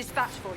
dispatch for you.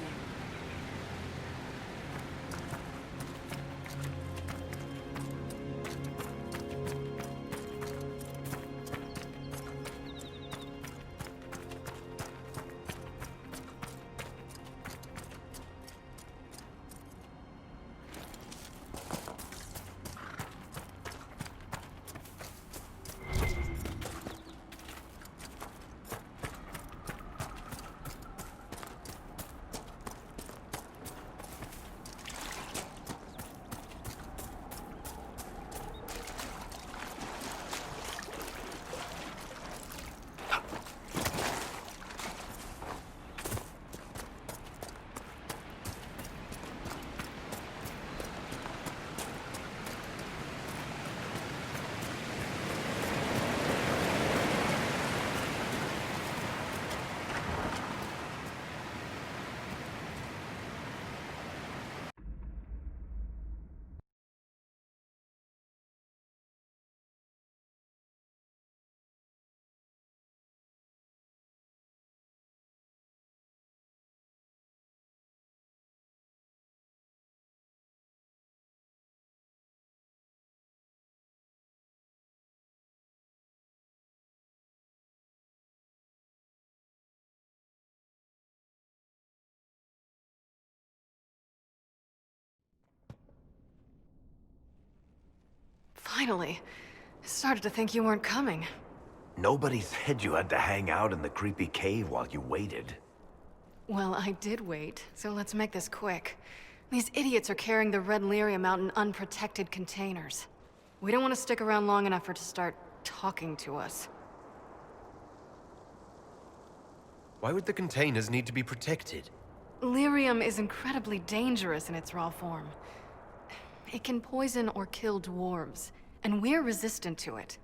Finally. I started to think you weren't coming. Nobody said you had to hang out in the creepy cave while you waited. Well, I did wait, so let's make this quick. These idiots are carrying the red lyrium out in unprotected containers. We don't want to stick around long enough for it to start talking to us. Why would the containers need to be protected? Lyrium is incredibly dangerous in its raw form. It can poison or kill dwarves, and we're resistant to it.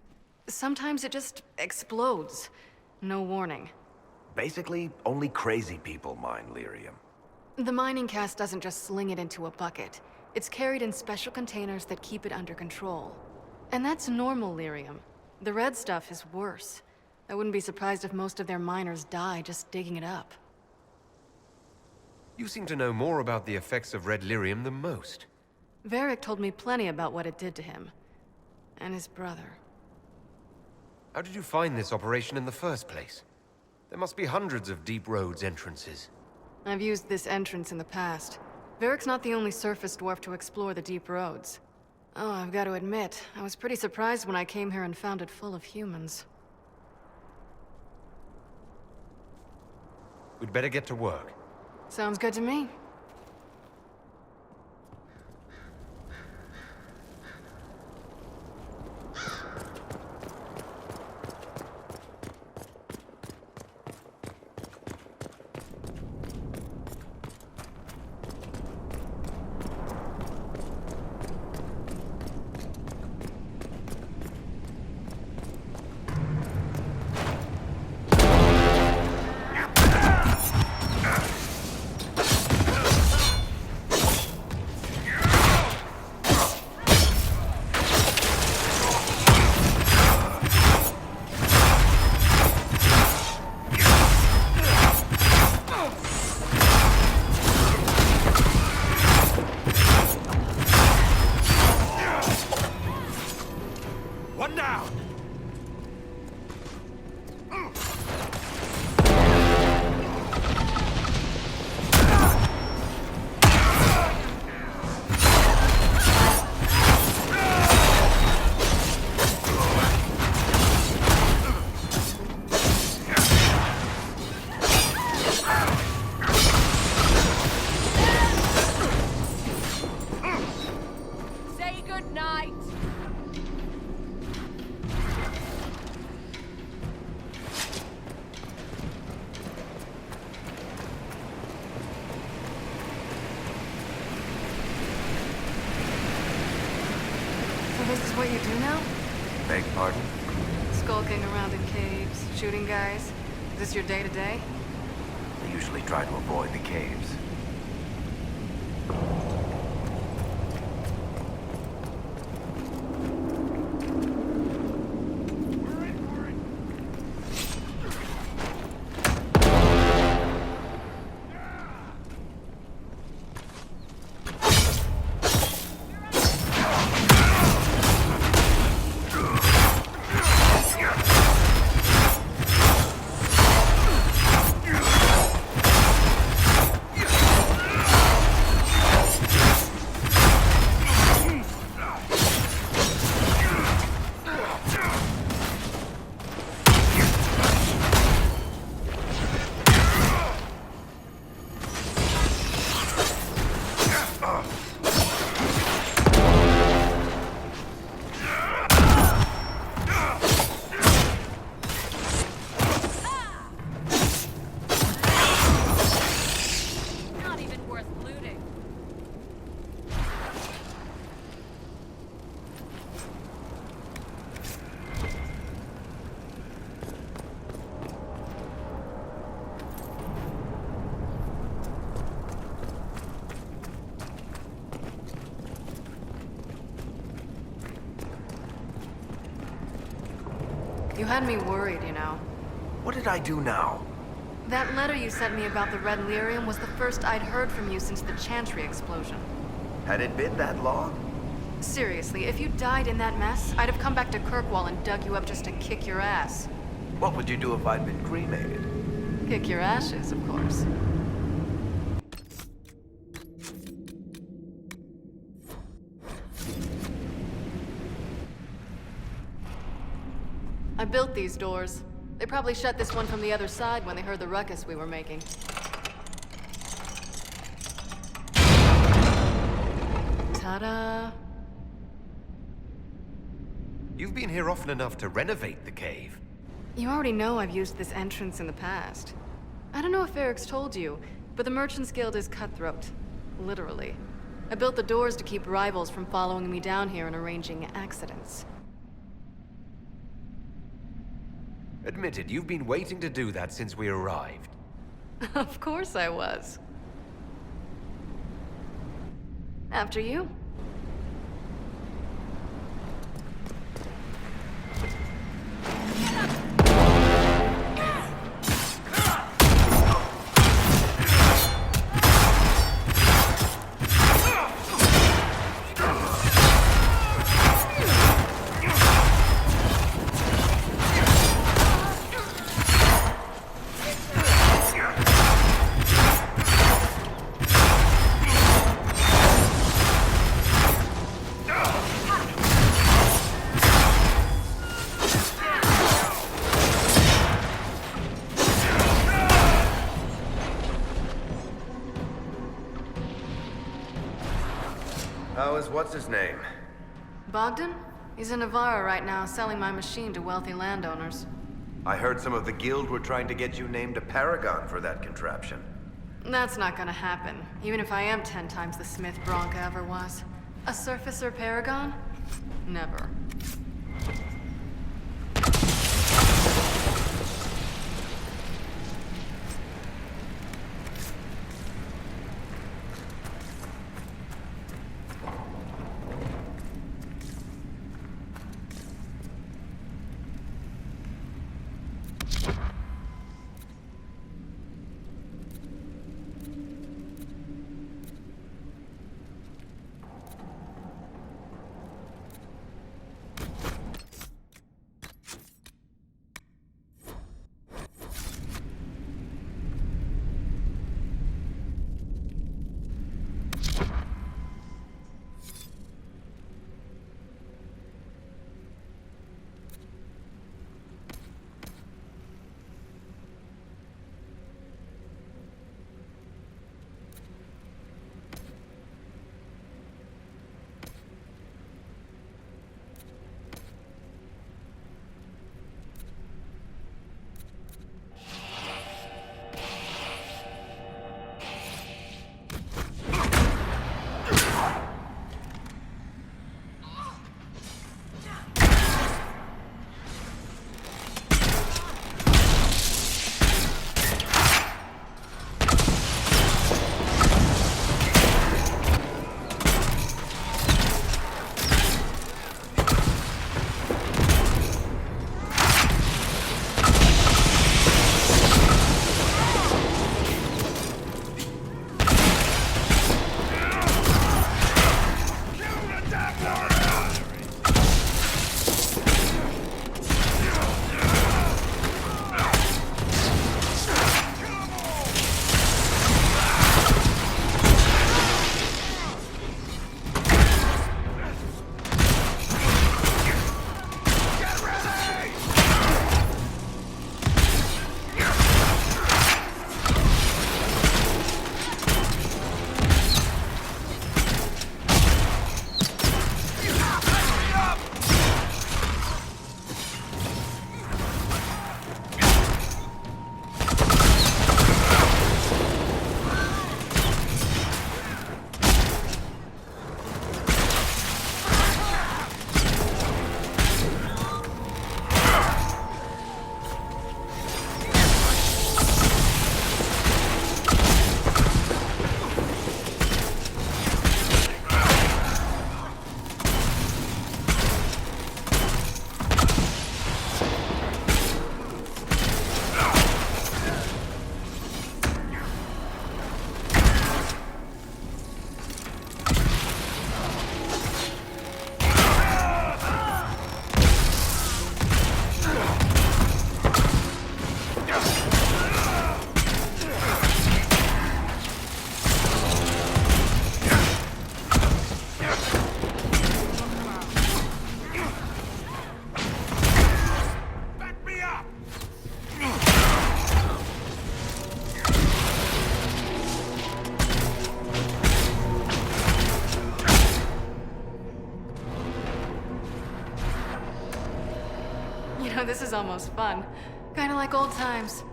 Sometimes it just explodes. No warning. Basically, only crazy people mine lyrium. The mining cast doesn't just sling it into a bucket. It's carried in special containers that keep it under control. And that's normal lyrium. The red stuff is worse. I wouldn't be surprised if most of their miners die just digging it up. You seem to know more about the effects of red lyrium than most. Varric told me plenty about what it did to him. And his brother. How did you find this operation in the first place? There must be hundreds of Deep Roads entrances. I've used this entrance in the past. Varric's not the only surface dwarf to explore the Deep Roads. Oh, I've got to admit, I was pretty surprised when I came here and found it full of humans. We'd better get to work. Sounds good to me. This is what you do now? Beg pardon? Skulking around in caves, shooting guys. Is this your day-to-day? I usually try to avoid the caves. had me worried, you know. What did I do now? That letter you sent me about the Red Lyrium was the first I'd heard from you since the Chantry explosion. Had it been that long? Seriously, if you died in that mess, I'd have come back to Kirkwall and dug you up just to kick your ass. What would you do if I'd been cremated? Kick your ashes, of course. I built these doors. They probably shut this one from the other side when they heard the ruckus we were making. Ta-da! You've been here often enough to renovate the cave. You already know I've used this entrance in the past. I don't know if Eric's told you, but the Merchants Guild is cutthroat. Literally. I built the doors to keep rivals from following me down here and arranging accidents. Admitted, you've been waiting to do that since we arrived. Of course I was. After you. How is what's-his-name? Bogdan? He's in Navarra right now, selling my machine to wealthy landowners. I heard some of the guild were trying to get you named a paragon for that contraption. That's not gonna happen, even if I am 10 times the Smith Bronca ever was. A surfacer paragon? Never. This is almost fun. Kinda like old times.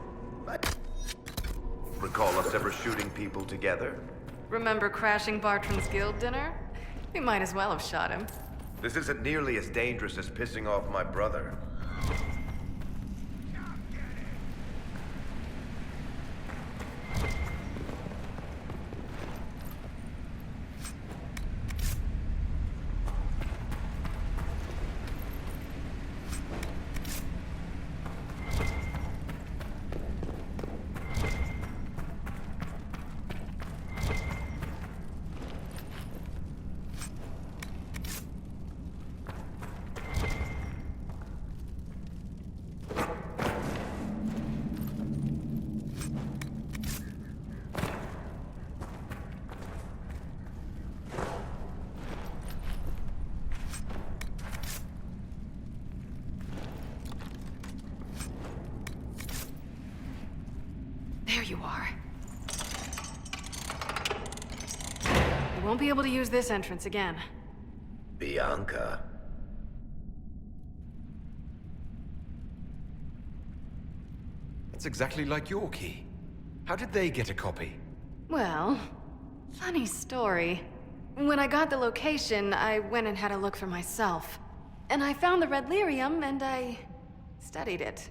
Recall us ever shooting people together? Remember crashing Bartram's guild dinner? We might as well have shot him. This isn't nearly as dangerous as pissing off my brother. There you are. You won't be able to use this entrance again. Bianca. That's exactly like your key. How did they get a copy? Well, funny story. When I got the location, I went and had a look for myself. And I found the red lyrium, and I studied it.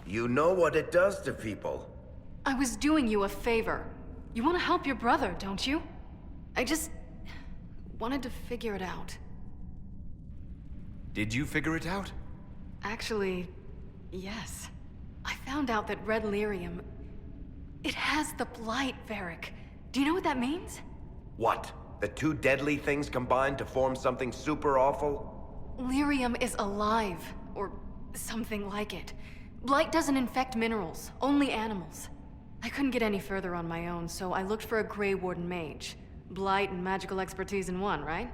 You know what it does to people. I was doing you a favor. You want to help your brother, don't you? I just wanted to figure it out. Did you figure it out? Actually, yes. I found out that red lyrium, it has the blight, Varric. Do you know what that means? What? The two deadly things combined to form something super awful? Lyrium is alive, or something like it. Blight doesn't infect minerals, only animals. I couldn't get any further on my own, so I looked for a Grey Warden mage. Blight and magical expertise in one, right?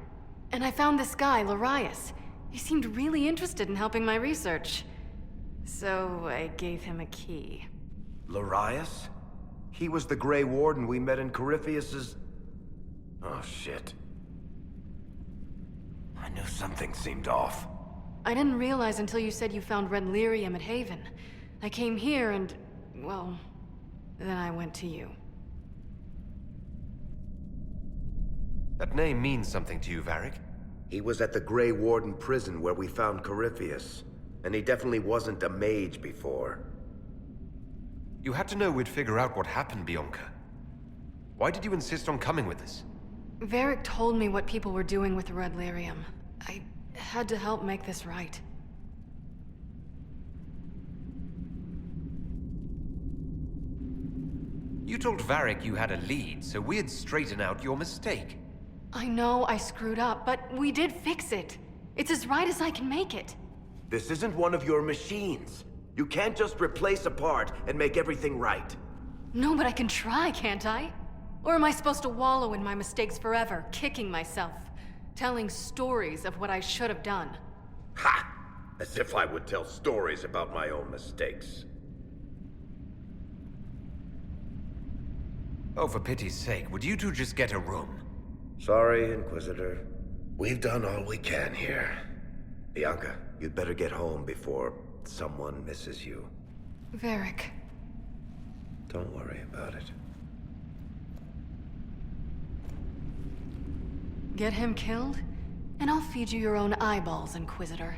And I found this guy, Larius. He seemed really interested in helping my research. So I gave him a key. Larius? He was the Grey Warden we met in Corypheus's... Oh, shit. I knew something seemed off. I didn't realize until you said you found red lyrium at Haven. I came here and, well, then I went to you. That name means something to you, Varric. He was at the Grey Warden prison where we found Corypheus. And he definitely wasn't a mage before. You had to know we'd figure out what happened, Bianca. Why did you insist on coming with us? Varric told me what people were doing with the red lyrium. I had to help make this right. You told Varric you had a lead, so we'd straighten out your mistake. I know I screwed up, but we did fix it. It's as right as I can make it. This isn't one of your machines. You can't just replace a part and make everything right. No, but I can try, can't I? Or am I supposed to wallow in my mistakes forever, kicking myself, telling stories of what I should have done? Ha! As if I would tell stories about my own mistakes. Oh, for pity's sake, would you two just get a room? Sorry, Inquisitor. We've done all we can here. Bianca, you'd better get home before someone misses you. Varric. Don't worry about it. Get him killed, and I'll feed you your own eyeballs, Inquisitor.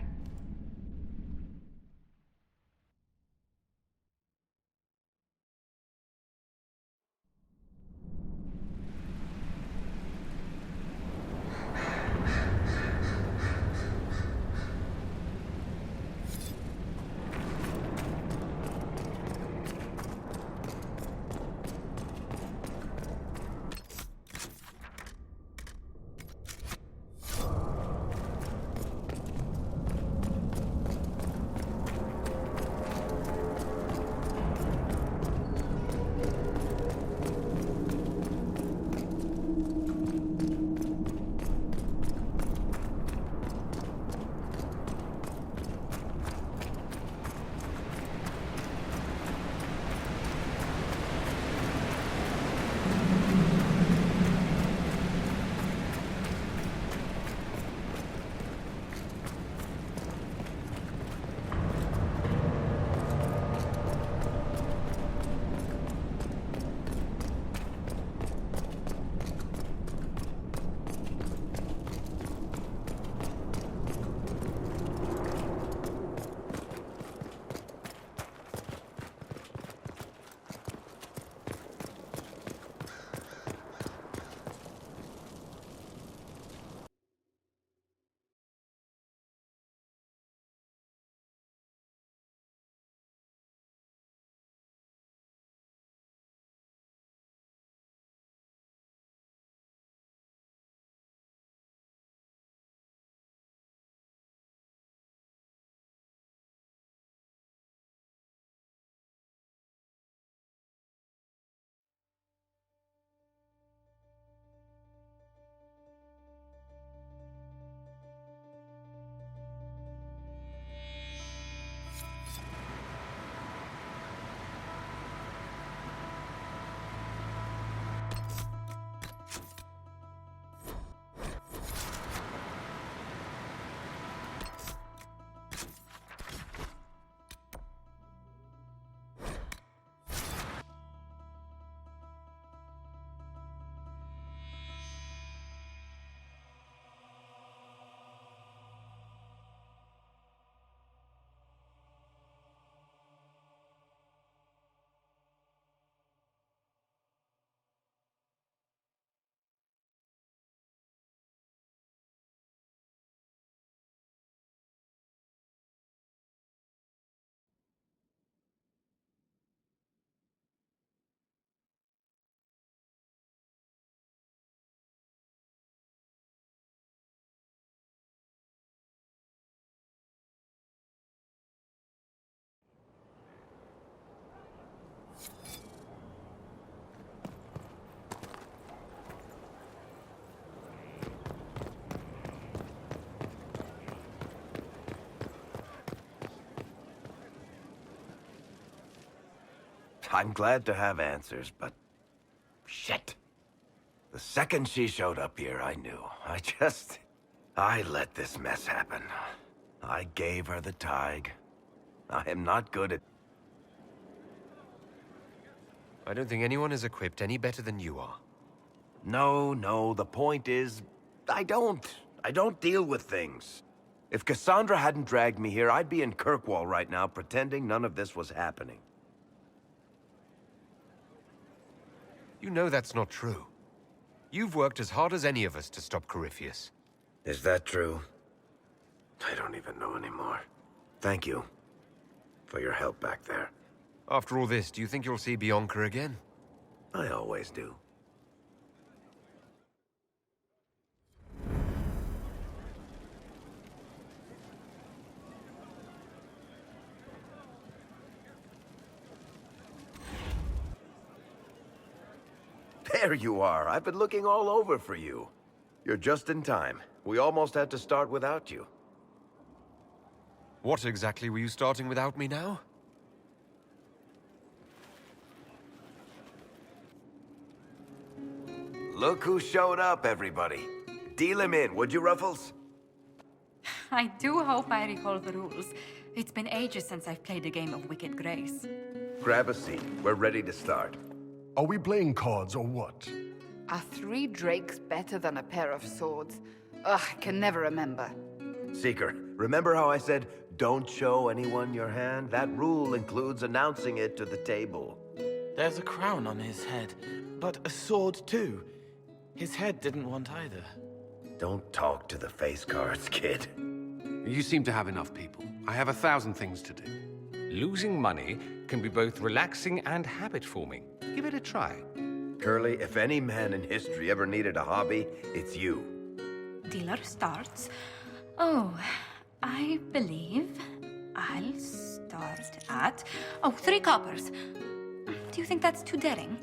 I'm glad to have answers, but... shit. The second she showed up here, I knew. I let this mess happen. I gave her the Tig. I am not good at... I don't think anyone is equipped any better than you are. No, the point is... I don't deal with things. If Cassandra hadn't dragged me here, I'd be in Kirkwall right now pretending none of this was happening. You know that's not true. You've worked as hard as any of us to stop Corypheus. Is that true? I don't even know anymore. Thank you for your help back there. After all this, do you think you'll see Bianca again? I always do. There you are. I've been looking all over for you. You're just in time. We almost had to start without you. What exactly were you starting without me now? Look who showed up, everybody. Deal him in, would you, Ruffles? I do hope I recall the rules. It's been ages since I've played a game of Wicked Grace. Grab a seat. We're ready to start. Are we playing cards or what? Are 3 drakes better than a pair of swords? Ugh, I can never remember. Seeker, remember how I said, don't show anyone your hand? That rule includes announcing it to the table. There's a crown on his head, but a sword too. His head didn't want either. Don't talk to the face cards, kid. You seem to have enough people. I have 1,000 things to do. Losing money can be both relaxing and habit-forming. Give it a try. Curly, if any man in history ever needed a hobby, it's you. Dealer starts. Oh, I believe I'll start at... Oh, 3 coppers. Do you think that's too daring?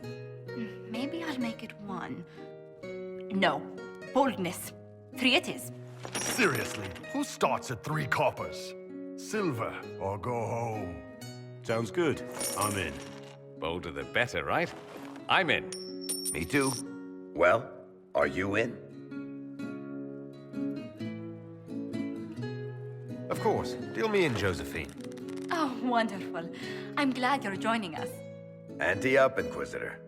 Maybe I'll make it 1. No. Boldness. 3 it is. Seriously, who starts at 3 coppers? Silver or go home? Sounds good. I'm in. Bolder the better, right? I'm in. Me too. Well, are you in? Of course. Deal me in, Josephine. Oh, wonderful. I'm glad you're joining us. Ante up, Inquisitor.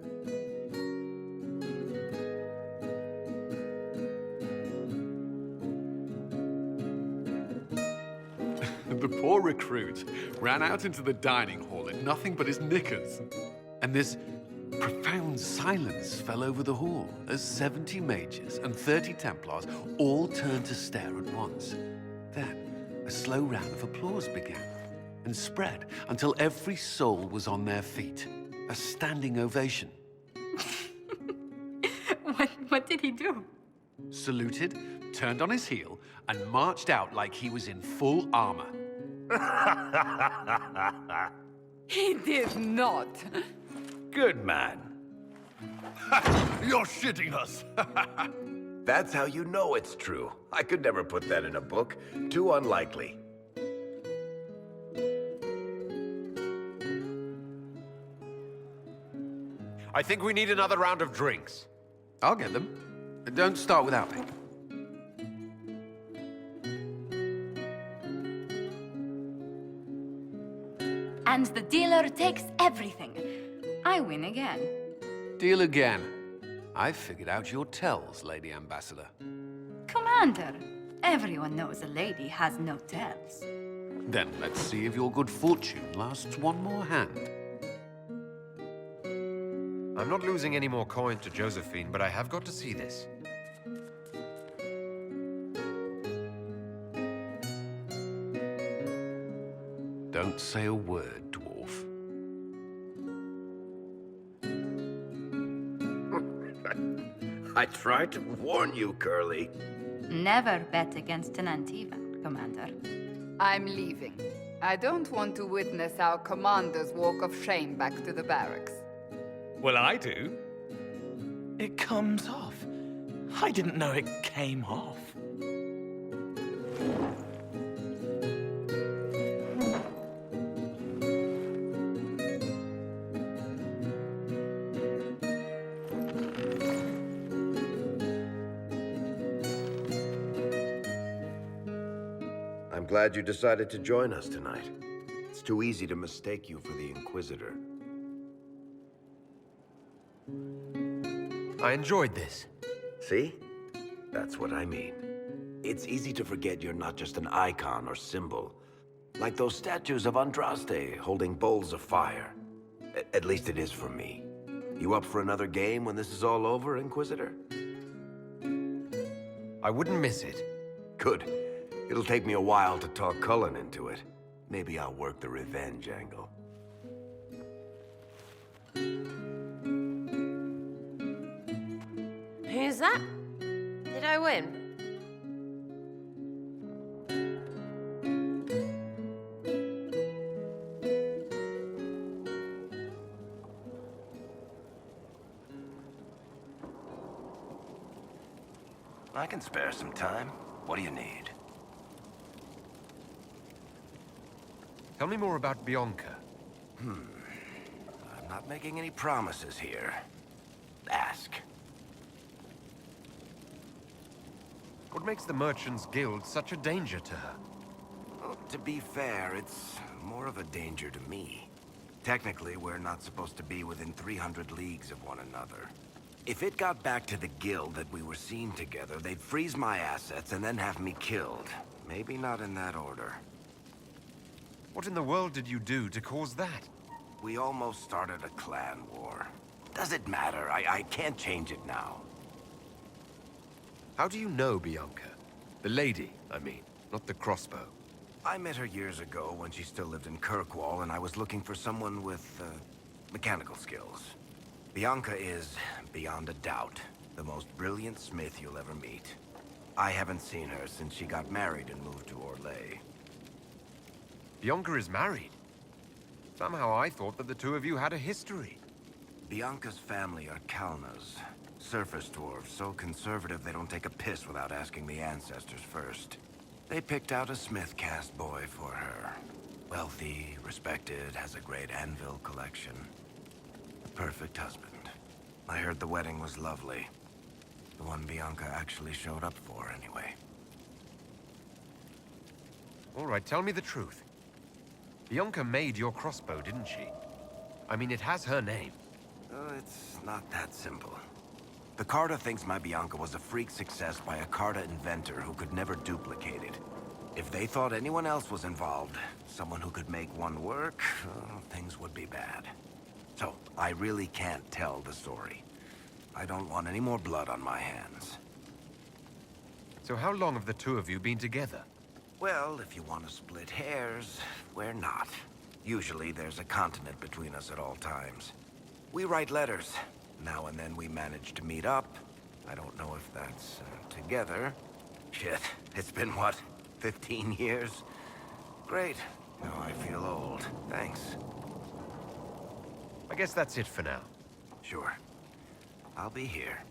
The poor recruit ran out into the dining hall in nothing but his knickers. And this profound silence fell over the hall as 70 mages and 30 Templars all turned to stare at once. Then a slow round of applause began and spread until every soul was on their feet. A standing ovation. What did he do? Saluted, turned on his heel, and marched out like he was in full armor. He did not. Good man. You're shitting us! That's how you know it's true. I could never put that in a book. Too unlikely. I think we need another round of drinks. I'll get them. Don't start without me. And the dealer takes everything. I win again. Deal again. I've figured out your tells, Lady Ambassador. Commander, everyone knows a lady has no tells. Then let's see if your good fortune lasts one more hand. I'm not losing any more coin to Josephine, but I have got to see this. Don't say a word, dwarf. I tried to warn you, Curly. Never bet against an Antivan, Commander. I'm leaving. I don't want to witness our commander's walk of shame back to the barracks. Well, I do. It comes off. I didn't know it came off. I'm glad you decided to join us tonight. It's too easy to mistake you for the Inquisitor. I enjoyed this. See? That's what I mean. It's easy to forget you're not just an icon or symbol. Like those statues of Andraste holding bowls of fire. At least it is for me. You up for another game when this is all over, Inquisitor? I wouldn't miss it. Good. It'll take me a while to talk Cullen into it. Maybe I'll work the revenge angle. Who's that? Did I win? I can spare some time. What do you need? Tell me more about Bianca. I'm not making any promises here. Ask. What makes the Merchants Guild such a danger to her? Well, to be fair, it's more of a danger to me. Technically, we're not supposed to be within 300 leagues of one another. If it got back to the guild that we were seen together, they'd freeze my assets and then have me killed. Maybe not in that order. What in the world did you do to cause that? We almost started a clan war. Does it matter? I can't change it now. How do you know Bianca? The lady, I mean, not the crossbow. I met her years ago when she still lived in Kirkwall, and I was looking for someone with, mechanical skills. Bianca is, beyond a doubt, the most brilliant smith you'll ever meet. I haven't seen her since she got married and moved to Orlais. Bianca is married. Somehow I thought that the two of you had a history. Bianca's family are Kalnas, surface dwarves, so conservative they don't take a piss without asking the ancestors first. They picked out a smith caste boy for her. Wealthy, respected, has a great anvil collection. A perfect husband. I heard the wedding was lovely. The one Bianca actually showed up for, anyway. All right, tell me the truth. Bianca made your crossbow, didn't she? I mean, it has her name. It's not that simple. The Carta thinks my Bianca was a freak success by a Carta inventor who could never duplicate it. If they thought anyone else was involved, someone who could make one work, things would be bad. So, I really can't tell the story. I don't want any more blood on my hands. So how long have the two of you been together? Well, if you want to split hairs, we're not. Usually there's a continent between us at all times. We write letters. Now and then we manage to meet up. I don't know if that's together. Shit, it's been what, 15 years? Great. Now I feel old. Thanks. I guess that's it for now. Sure. I'll be here.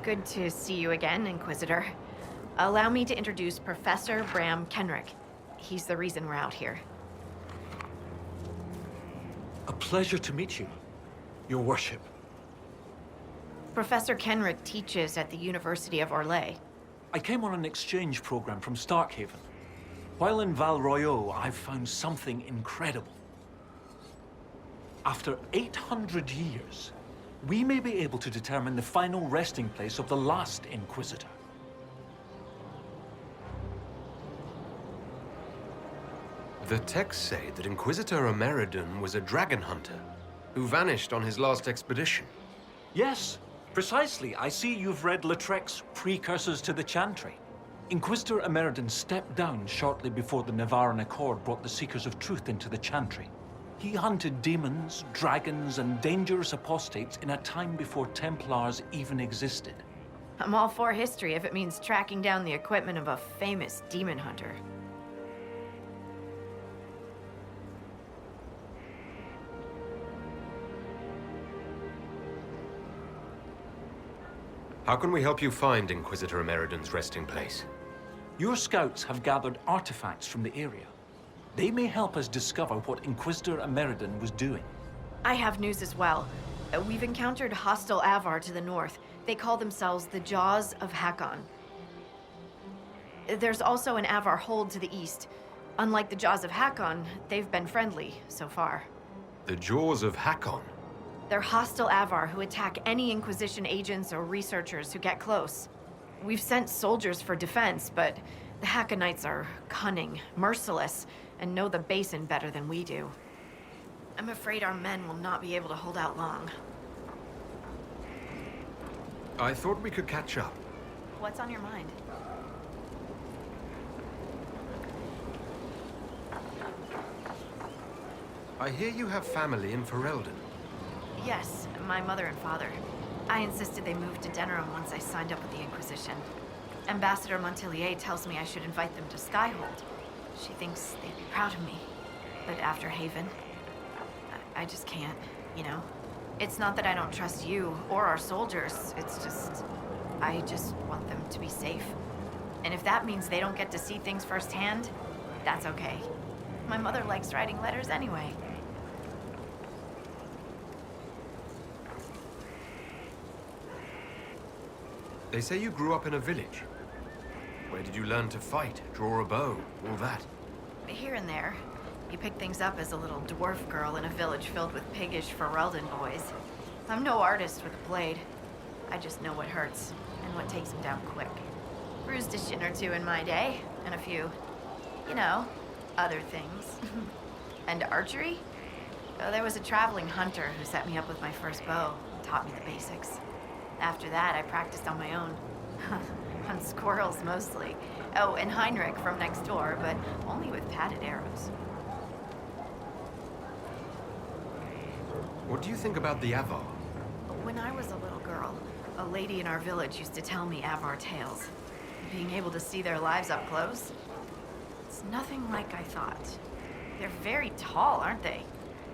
Good to see you again, Inquisitor. Allow me to introduce Professor Bram Kenrick. He's the reason we're out here. A pleasure to meet you, Your Worship. Professor Kenrick teaches at the University of Orlais. I came on an exchange program from Starkhaven. While in Val Royeaux, I've found something incredible. After 800 years, we may be able to determine the final resting place of the last Inquisitor. The texts say that Inquisitor Ameridan was a dragon hunter who vanished on his last expedition. Yes, precisely. I see you've read Lautrec's Precursors to the Chantry. Inquisitor Ameridan stepped down shortly before the Nevarran Accord brought the Seekers of Truth into the Chantry. He hunted demons, dragons, and dangerous apostates in a time before Templars even existed. I'm all for history if it means tracking down the equipment of a famous demon hunter. How can we help you find Inquisitor Ameridan's resting place? Your scouts have gathered artifacts from the area. They may help us discover what Inquisitor Ameridan was doing. I have news as well. We've encountered hostile Avar to the north. They call themselves the Jaws of Hakkon. There's also an Avar hold to the east. Unlike the Jaws of Hakkon, they've been friendly so far. The Jaws of Hakkon? They're hostile Avar who attack any Inquisition agents or researchers who get close. We've sent soldiers for defense, but the Hakkonites are cunning, merciless, and know the basin better than we do. I'm afraid our men will not be able to hold out long. I thought we could catch up. What's on your mind? I hear you have family in Ferelden. Yes, my mother and father. I insisted they moved to Denerim once I signed up with the Inquisition. Ambassador Montelier tells me I should invite them to Skyhold. She thinks they'd be proud of me. But after Haven, I just can't, you know? It's not that I don't trust you or our soldiers. It's just, I just want them to be safe. And if that means they don't get to see things firsthand, that's okay. My mother likes writing letters anyway. They say you grew up in a village. Where did you learn to fight, draw a bow, all that? Here and there. You pick things up as a little dwarf girl in a village filled with piggish Ferelden boys. I'm no artist with a blade. I just know what hurts, and what takes them down quick. Bruised a shin or two in my day, and a few, you know, other things. And archery? Oh, there was a traveling hunter who set me up with my first bow, taught me the basics. After that, I practiced on my own. On squirrels, mostly. Oh, and Heinrich from next door, but only with padded arrows. What do you think about the Avar? When I was a little girl, a lady in our village used to tell me Avar tales. Being able to see their lives up close, it's nothing like I thought. They're very tall, aren't they?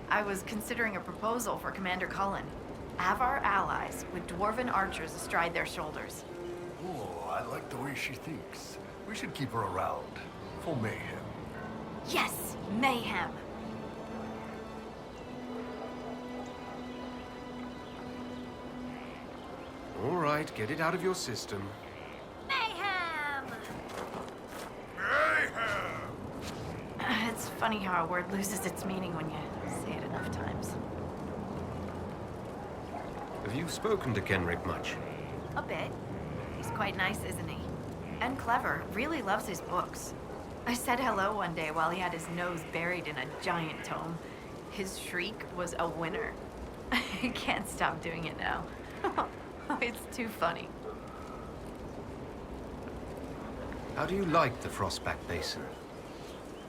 I was considering a proposal for Commander Cullen. Avar allies with dwarven archers astride their shoulders. Oh, I like the way she thinks. We should keep her around. For mayhem. Yes, mayhem! All right, get it out of your system. Mayhem! Mayhem! It's funny how a word loses its meaning when you say it enough times. Have you spoken to Kenrick much? A bit. He's quite nice, isn't he? And clever. Really loves his books. I said hello one day while he had his nose buried in a giant tome. His shriek was a winner. I can't stop doing it now. It's too funny. How do you like the Frostback Basin?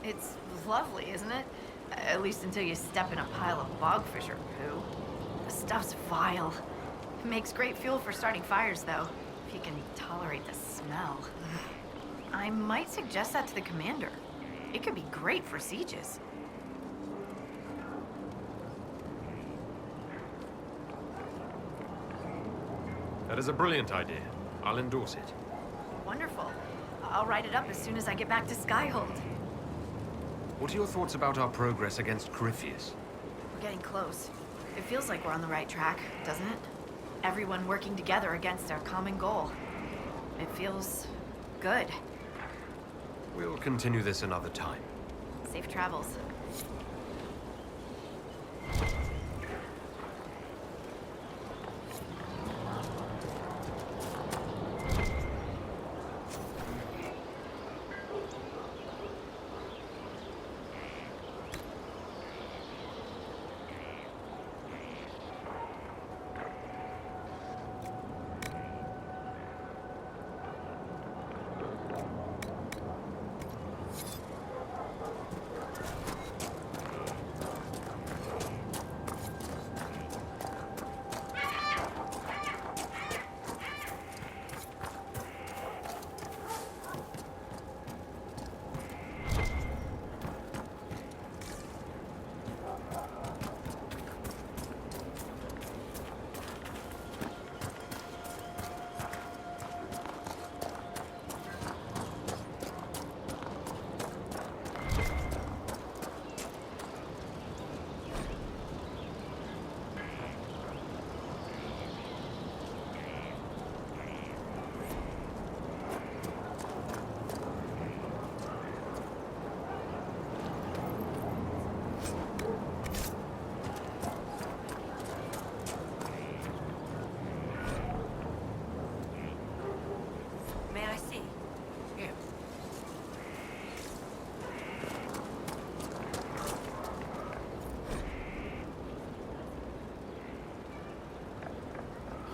It's lovely, isn't it? At least until you step in a pile of bogfish or poo. The stuff's vile. It makes great fuel for starting fires, though, if you can tolerate the smell. I might suggest that to the commander. It could be great for sieges. That is a brilliant idea. I'll endorse it. Wonderful. I'll write it up as soon as I get back to Skyhold. What are your thoughts about our progress against Corypheus? We're getting close. It feels like we're on the right track, doesn't it? Everyone working together against our common goal. It feels good. We'll continue this another time. Safe travels.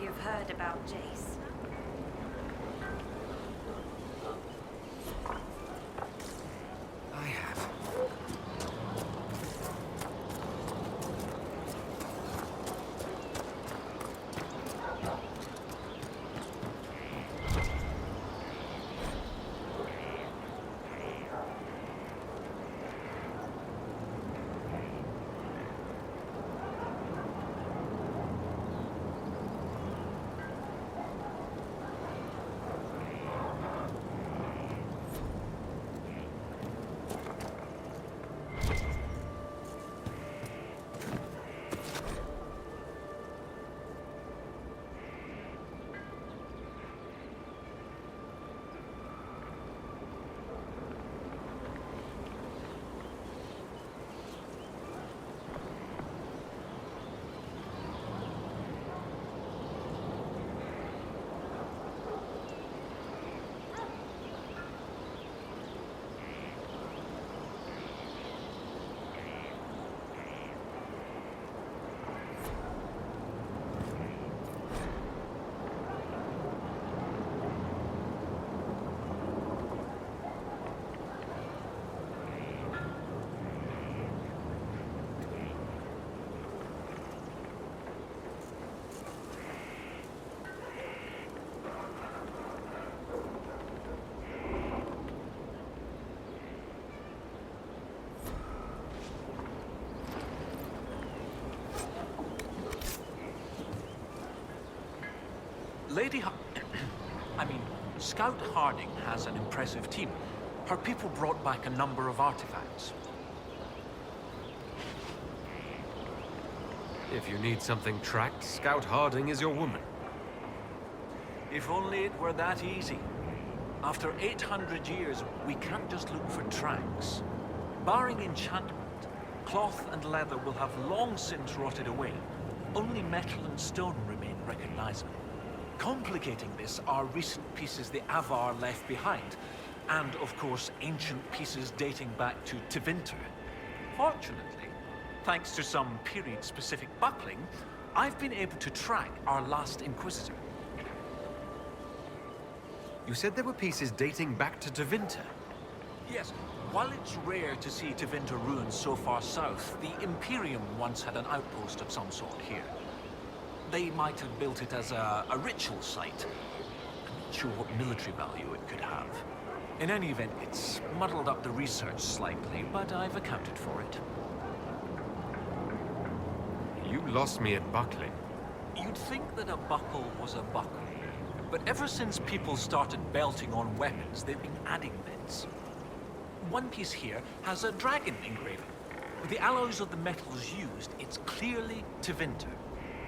You've heard about Jace. I have. Scout Harding has an impressive team. Her people brought back a number of artifacts. If you need something tracked, Scout Harding is your woman. If only it were that easy. After 800 years, we can't just look for tracks. Barring enchantment, cloth and leather will have long since rotted away. Only metal and stone remain recognizable. Complicating this are recent pieces the Avar left behind, and of course ancient pieces dating back to Tevinter. Fortunately, thanks to some period-specific buckling, I've been able to track our last Inquisitor. You said there were pieces dating back to Tevinter? Yes, while it's rare to see Tevinter ruins so far south, the Imperium once had an outpost of some sort here. They might have built it as a ritual site. I'm not sure what military value it could have. In any event, it's muddled up the research slightly, but I've accounted for it. You lost me at buckling. You'd think that a buckle was a buckle. But ever since people started belting on weapons, they've been adding bits. One piece here has a dragon engraving. With the alloys of the metals used, it's clearly Tevinter.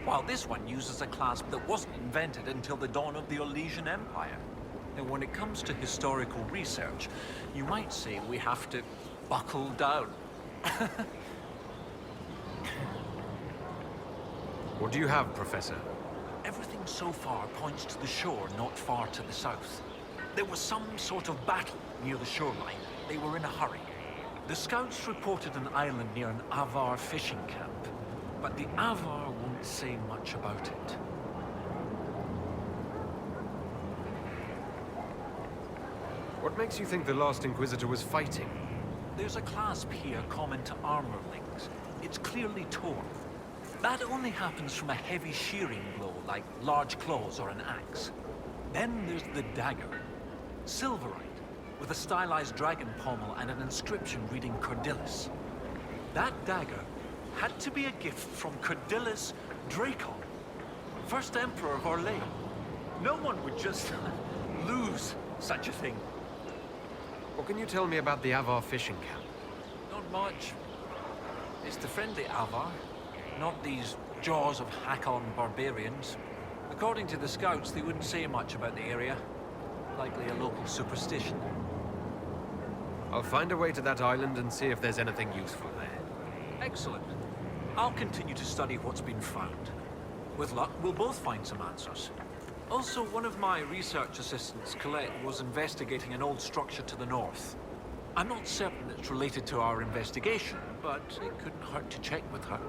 While this one uses a clasp that wasn't invented until the dawn of the Elysian Empire. And when it comes to historical research, you might say we have to buckle down. What do you have, Professor? Everything so far points to the shore not far to the south. There was some sort of battle near the shoreline. They were in a hurry. The scouts reported an island near an Avar fishing camp, but the Avar won't say much about it. What makes you think the last Inquisitor was fighting? There's a clasp here common to armor links. It's clearly torn. That only happens from a heavy shearing blow, like large claws or an axe. Then there's the dagger. Silverite, with a stylized dragon pommel and an inscription reading Cordilis. That dagger had to be a gift from Cordilis Dracon, first emperor of Orleans. No one would just lose such a thing. What can you tell me about the Avar fishing camp? Not much. It's the friendly Avar, not these jaws of Hakkon barbarians. According to the scouts, they wouldn't say much about the area. Likely a local superstition. I'll find a way to that island and see if there's anything useful there. Excellent. I'll continue to study what's been found. With luck, we'll both find some answers. Also, one of my research assistants, Colette, was investigating an old structure to the north. I'm not certain it's related to our investigation, but it couldn't hurt to check with her.